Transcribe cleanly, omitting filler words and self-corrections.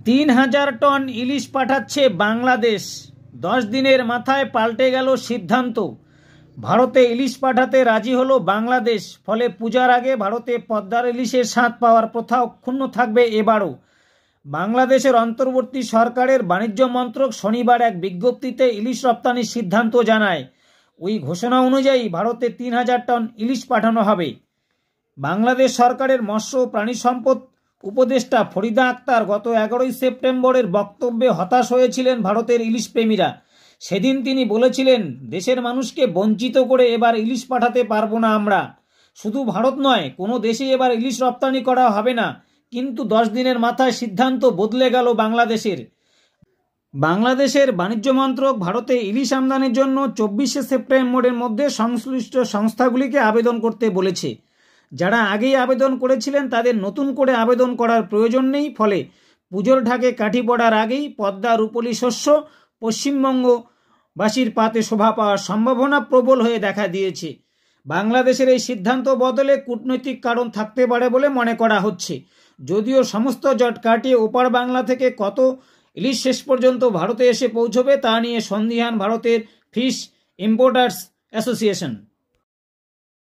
৩,০০০ ton ইলিশ পাঠাচ্ছে বাংলাদেশ। 10 দিনের মাথায় পাল্টে গেল সিদ্ধান্ত। ভারতে ইলিশ পাঠাতে রাজি হলো বাংলাদেশ। ফলে পূজার আগে ভারতে পদ্মার ইলিশের স্বাদ পাওয়ার প্রথা অক্ষুণ্ণ থাকবে এবারও। বাংলাদেশের অন্তর্বর্তী সরকারের বাণিজ্য মন্ত্রক শনিবার এক বিজ্ঞপ্তিতে ইলিশ রপ্তানির সিদ্ধান্ত জানায়। ওই ঘোষণা অনুযায়ী ভারতে ৩,০০০ টন ইলিশ পাঠানো হবে। বাংলাদেশ সরকারের মৎস্য ও প্রাণী সম্পদ উপদেষ্টা ফরিদা আক্তার গত 11ই সেপ্টেম্বরের বক্তব্যে হতাশ হয়েছিলেন ভারতের ইলিশ প্রেমীরা। সেদিন তিনি বলেছিলেন, দেশের মানুষকে বঞ্চিত করে এবার ইলিশ পাঠাতে পারবো না আমরা। শুধু ভারত নয়, কোনো দেশে এবার ইলিশ রপ্তানি করা হবে না। কিন্তু 10 দিনের মাথায় সিদ্ধান্ত বদলে গেল বাংলাদেশের। বাংলাদেশের বাণিজ্য মন্ত্রক ভারতে ইলিশ আমদানির জন্য 24শে সেপ্টেম্বরের মধ্যে সংশ্লিষ্ট সংস্থাগুলিকে আবেদন করতে বলেছে। যারা আগেই আবেদন করেছিলেন তাদের নতুন করে আবেদন করার প্রয়োজন নেই। ফলে পুজোর ঢাকে কাঠি পড়ার আগেই পদ্মা রূপলি শস্য পশ্চিমবঙ্গবাসীর পাতে শোভা পাওয়ার সম্ভাবনা প্রবল হয়ে দেখা দিয়েছে। বাংলাদেশের এই সিদ্ধান্ত বদলে কূটনৈতিক কারণ থাকতে পারে বলে মনে করা হচ্ছে। যদিও সমস্ত জট কাটিয়ে ওপার বাংলা থেকে কত ইলিশ শেষ পর্যন্ত ভারতে এসে পৌঁছবে তা নিয়ে সন্দিহান ভারতের ফিশ ইম্পোর্টার্স অ্যাসোসিয়েশন।